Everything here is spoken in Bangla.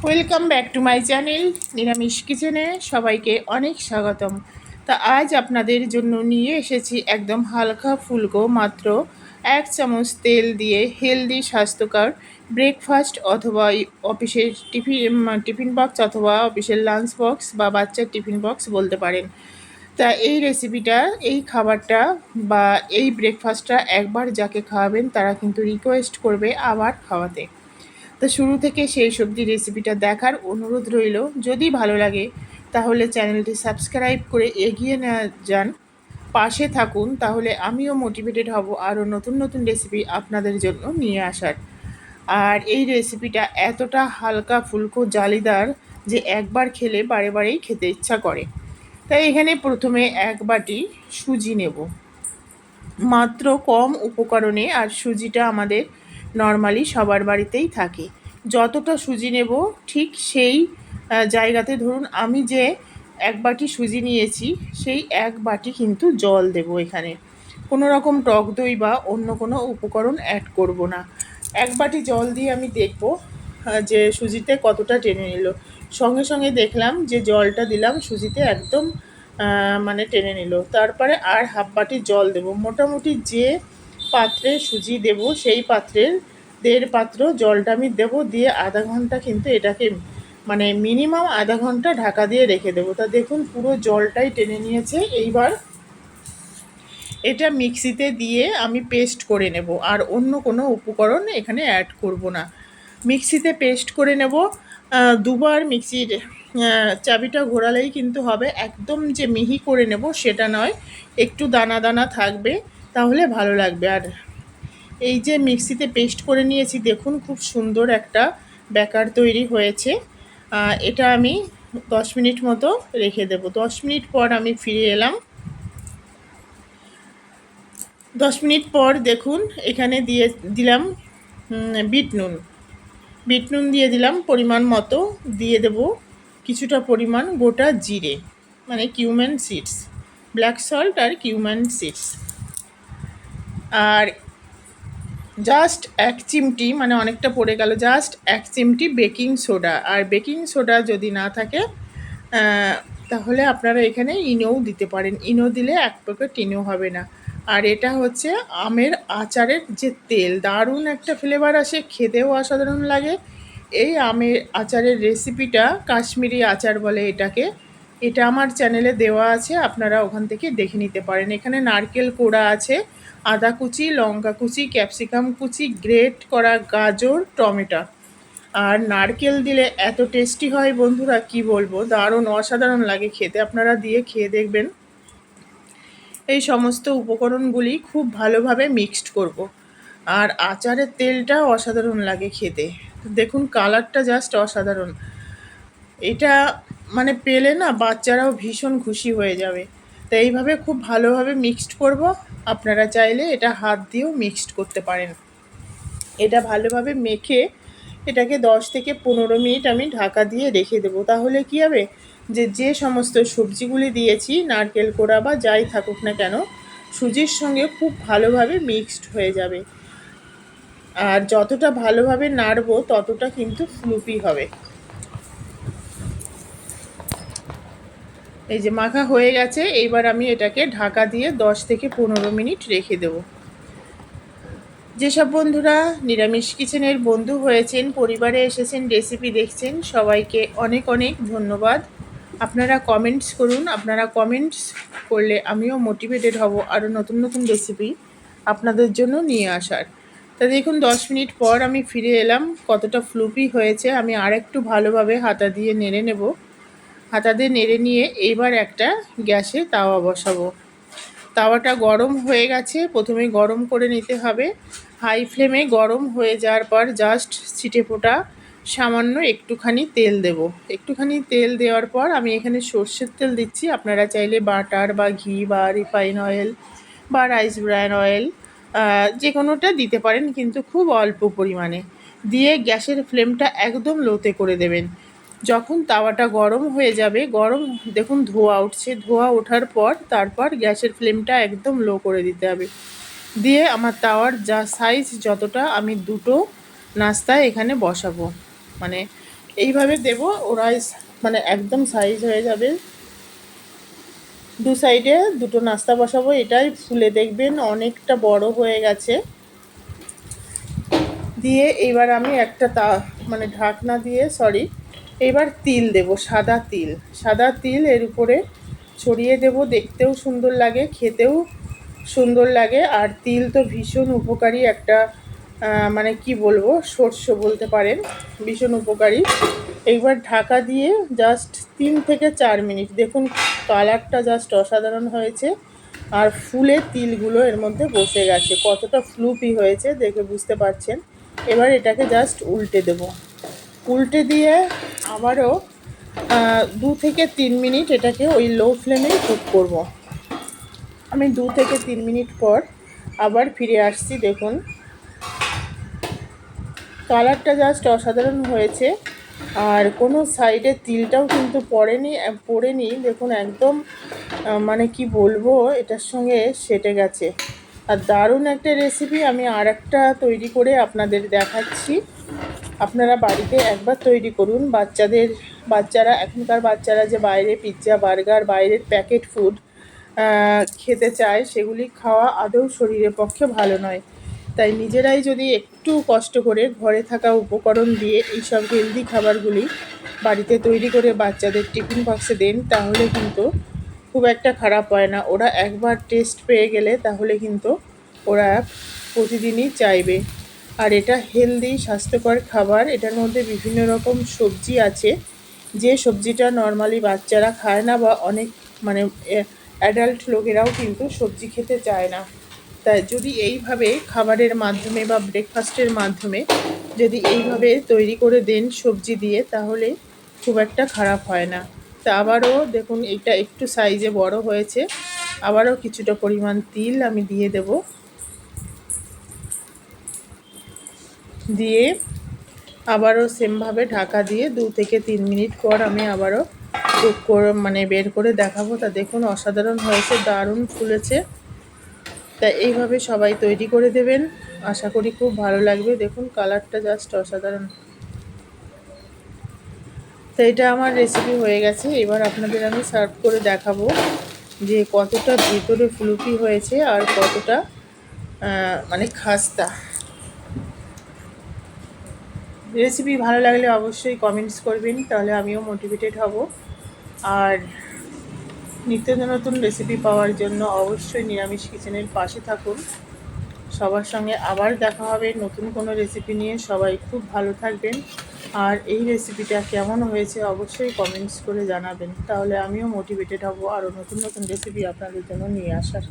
Welcome back to my channel নিরামিষ কিচেনে সবাইকে অনেক স্বাগতম। তা আজ আপনাদের জন্য নিয়ে এসেছি একদম হালকা ফুলকো মাত্র 1 চামচ তেল দিয়ে হেলদি স্বাস্থ্যকর ব্রেকফাস্ট অথবা অফিসের টিফিন বক্স অথবা অফিসের লাঞ্চ বক্স বা বাচ্চার টিফিন বক্স বলতে পারেন। তা এই রেসিপিটা, এই খাবারটা বা এই ব্রেকফাস্টটা একবার যাকে খাওয়াবেন তারা কিন্তু রিকোয়েস্ট করবে আবার খাওয়াতে। তো শুরু থেকে সেই সবজি রেসিপিটা দেখার অনুরোধ রইল। যদি ভালো লাগে তাহলে চ্যানেলটি সাবস্ক্রাইব করে এগিয়ে নেওয়া যান, পাশে থাকুন, তাহলে আমিও মোটিভেটেড হব আরও নতুন নতুন রেসিপি আপনাদের জন্য নিয়ে আসার। আর এই রেসিপিটা এতটা হালকা ফুলকো জালিদার যে একবার খেলে বারে বারেই খেতে ইচ্ছা করে। তাই এখানে প্রথমে 1 বাটি সুজি নেব, মাত্র কম উপকরণে। আর সুজিটা আমাদের নর্মালি সবার বাড়িতেই থাকে। যতটা সুজি নেব ঠিক সেই জায়গাতে ধরুন আমি যে 1 বাটি সুজি নিয়েছি সেই 1 বাটি কিন্তু জল দেব এখানে। কোনো রকম টক দই বা অন্য কোনো উপকরণ অ্যাড করব না। 1 বাটি জল দিয়ে আমি দেখব যে সুজিতে কতটা টেনে নিল। সঙ্গে সঙ্গে দেখলাম যে জলটা দিলাম সুজিতে একদম মানে টেনে নিল। তারপরে আর 1/2 বাটি জল দেব। মোটামুটি যে পাত্রে সুজি দেব সেই পাত্রের 1.5 পাত্র জলটা আমি দেব। দিয়ে আধা ঘন্টা কিন্তু এটাকে মানে মিনিমাম আধা ঘন্টা ঢাকা দিয়ে রেখে দেবো। তা দেখুন পুরো জলটাই টেনে নিয়েছে। এইবার এটা মিক্সিতে দিয়ে আমি পেস্ট করে নেব, আর অন্য কোনো উপকরণ এখানে অ্যাড করব না। মিক্সিতে পেস্ট করে নেব। দুবার মিক্সির চাবিটা ঘোরালেই কিন্তু হবে। একদম যে মিহি করে নেব সেটা নয়, একটু দানা দানা থাকবে, তাহলে ভালো লাগবে। আর এই যে মিক্সিতে পেস্ট করে নিয়েছি, দেখুন খুব সুন্দর একটা ব্যাটার তৈরি হয়েছে। এটা আমি 10 মিনিট মতো রেখে দেব। 10 মিনিট পর আমি ফিরে এলাম। 10 মিনিট পর দেখুন এখানে দিলাম বিট নুন। বিট নুন দিয়ে দিলাম পরিমাণ মতো। দিয়ে দেব কিছুটা পরিমাণ গোটা জিরে, মানে কিউম্যান সিডস, ব্ল্যাক সল্ট আর কিউম্যান সিডস। আর জাস্ট 1 চিমটি, মানে অনেকটা পড়ে গেল, জাস্ট 1 চিমটি বেকিং সোডা। আর বেকিং সোডা যদি না থাকে তাহলে আপনারা এখানে ইনোও দিতে পারেন। ইনো দিলে 1 প্যাকেট ইনো হবে না। আর এটা হচ্ছে আমের আচারের যে তেল, দারুণ একটা ফ্লেভার আসে, খেতেও অসাধারণ লাগে। এই আমের আচারের রেসিপিটা কাশ্মীরি আচার বলে এটাকে। এটা আমার চ্যানেলে দেওয়া আছে, আপনারা ওখান থেকে দেখে নিতে পারেন। এখানে নারকেল কোড়া আছে, আদা কুচি, লঙ্কা কুচি, ক্যাপসিকাম কুচি, গ্রেট করা গাজর, টমেটো। আর নারকেল দিলে এত টেস্টি হয় বন্ধুরা, কি বলবো, দারুণ অসাধারণ লাগে খেতে। আপনারা দিয়ে খেয়ে দেখবেন। এই সমস্ত উপকরণগুলি খুব ভালোভাবে মিক্সড করব। আর আচারের তেলটা অসাধারণ লাগে খেতে। দেখুন কালারটা জাস্ট অসাধারণ। এটা মানে পেলে না বাচ্চারাও ভীষণ খুশি হয়ে যাবে। তো এইভাবে খুব ভালোভাবে মিক্সড করব। আপনারা চাইলে এটা হাত দিয়েও মিক্সড করতে পারেন। এটা ভালোভাবে মেখে এটাকে 10 থেকে 15 মিনিট আমি ঢাকা দিয়ে রেখে দেবো। তাহলে কী হবে, যে সমস্ত সবজিগুলি দিয়েছি, নারকেল কোড়া বা যাই থাকুক না কেন, সুজির সঙ্গে খুব ভালোভাবে মিক্সড হয়ে যাবে। আর যতটা ভালোভাবে নাড়বো ততটা কিন্তু ফ্লুফি হবে। এই যে মাখা হয়ে গেছে, এইবার আমি এটাকে ঢাকা দিয়ে 10 থেকে 15 মিনিট রেখে দেবো। যেসব বন্ধুরা নিরামিষ কিচেনের বন্ধু হয়েছেন, পরিবারে এসেছেন, রেসিপি দেখছেন, সবাইকে অনেক অনেক ধন্যবাদ। আপনারা কমেন্টস করুন। আপনারা কমেন্টস করলে আমিও মোটিভেটেড হব আরও নতুন নতুন রেসিপি আপনাদের জন্য নিয়ে আসার। তা দেখুন 10 মিনিট পর আমি ফিরে এলাম। কতটা ফ্লুফি হয়েছে আমি আরেকটু ভালোভাবে হাতা দিয়ে নেড়ে নেব। হাতা দিয়ে নেড়ে নিয়ে এবার একটা গ্যাসে তাওয়া বসাবো। তাওয়াটা গরম হয়ে গেছে, প্রথমে গরম করে নিতে হবে। হাই ফ্লেমে গরম হয়ে যাওয়ার পর জাস্ট ছিটে ফোটা সামান্য একটুখানি তেল দেব। একটুখানি তেল দেওয়ার পর আমি এখানে সর্ষের তেল দিচ্ছি। আপনারা চাইলে বাটার বা ঘি বা রিফাইন অয়েল বা রাইস ব্র্যান অয়েল যে কোনোটা দিতে পারেন, কিন্তু খুব অল্প পরিমাণে দিয়ে গ্যাসের ফ্লেমটা একদম লোতে করে দেবেন। যখন তাওয়াটা গরম হয়ে যাবে, গরম দেখুন ধোঁয়া উঠছে, ধোঁয়া ওঠার পর তারপর গ্যাসের ফ্লেমটা একদম লো করে দিতে হবে। দিয়ে আমার তাওয়ার যা সাইজ যতটা, আমি 2টো নাস্তা এখানে বসাবো, মানে এইভাবে দেব, ওরা মানে একদম সাইজ হয়ে যাবে। দু সাইডে দুটো নাস্তা বসাবো, এটাই ফুলে দেখবেন অনেকটা বড় হয়ে গেছে। দিয়ে এবার আমি একটা মানে ঢাকনা দিয়ে এবার তিল দেব, সাদা তিল। সাদা তিল এর উপরে ছড়িয়ে দেব, দেখতেও সুন্দর লাগে, খেতেও সুন্দর লাগে। আর তিল তো ভীষণ উপকারী একটা মানে কি বলবো, শস্য বলতে পারেন, ভীষণ উপকারী। এইবার ঢাকা দিয়ে জাস্ট 3 থেকে 4 মিনিট, দেখুন কালারটা জাস্ট অসাধারণ হয়েছে। আর ফুলে তিলগুলো এর মধ্যে বসে গেছে, কতটা ফ্লুপি হয়েছে দেখে বুঝতে পারছেন। এবার এটাকে জাস্ট উল্টে দেব, উল্টে দিয়ে আবারও 2 থেকে 3 মিনিট এটাকে ওই লো ফ্লেমে কুক করব। আমি 2 থেকে 3 মিনিট পর আবার ফিরে আসছি, দেখুন কালারটা জাস্ট অসাধারণ হয়েছে। আর কোনো সাইডে তিলটাও কিন্তু পড়েনি, দেখুন একদম মানে কি বলবো, এটার সঙ্গে সেটে গেছে। আর দারুণ একটা রেসিপি, আমি আর একটা তৈরি করে আপনাদের দেখাচ্ছি। আপনারা বাড়িতে একবার তৈরি করুন। এখনকার বাচ্চারা যে বাইরে পিৎজা বার্গার, বাইরের প্যাকেট ফুড খেতে চায়, সেগুলি খাওয়া আদৌ শরীরের পক্ষে ভালো নয়। তাই নিজেরাই যদি একটু কষ্ট করে ঘরে থাকা উপকরণ দিয়ে এইসব হেলদি খাবারগুলি বাড়িতে তৈরি করে বাচ্চাদের টিফিন বক্সে দেন, তাহলে কিন্তু খুব একটা খারাপ হয় না। ওরা একবার টেস্ট পেয়ে গেলে তাহলে কিন্তু ওরা প্রতিদিনই চাইবে। আর এটা হেলদি স্বাস্থ্যকর খাবার, এটার মধ্যে বিভিন্ন রকম সবজি আছে, যে সবজিটা নর্মালি বাচ্চারা খায় না, বা অনেক মানে অ্যাডাল্ট লোকেরাও কিন্তু সবজি খেতে চায় না। তাই যদি এইভাবে খাবারের মাধ্যমে বা ব্রেকফাস্টের মাধ্যমে যদি এইভাবে তৈরি করে দেন সবজি দিয়ে, তাহলে খুব একটা খারাপ হয় না। তা আবারও দেখুন এটা একটু সাইজে বড় হয়েছে, আবারও কিছুটা পরিমাণ তিল আমি দিয়ে দেব। দিয়ে আবারও সেমভাবে ঢাকা দিয়ে 2 থেকে 3 মিনিট পর আমি আবারও মানে বের করে দেখাবো। তা দেখুন অসাধারণ হয়েছে, দারুণ ফুলেছে। তাই এইভাবে সবাই তৈরি করে দেবেন, আশা করি খুব ভালো লাগবে। দেখুন কালারটা জাস্ট অসাধারণ। তো এটা আমার রেসিপি হয়ে গেছে, এবার আপনাদের আমি সার্ভ করে দেখাবো যে কতটা ভেতরে ফ্লুপি হয়েছে আর কতটা মানে খাস্তা। রেসিপি ভালো লাগলে অবশ্যই কমেন্টস করবেন, তাহলে আমিও মোটিভেটেড হব। আর নিত্য নতুন রেসিপি পাওয়ার জন্য অবশ্যই নিরামিষ কিচেনের পাশে থাকুন। সবার সঙ্গে আবার দেখা হবে নতুন কোনো রেসিপি নিয়ে। সবাই খুব ভালো থাকবেন। আর এই রেসিপিটা কেমন হয়েছে অবশ্যই কমেন্টস করে জানাবেন, তাহলে আমিও মোটিভেটেড হব আরও নতুন নতুন রেসিপি আপনাদের জন্য নিয়ে আসার।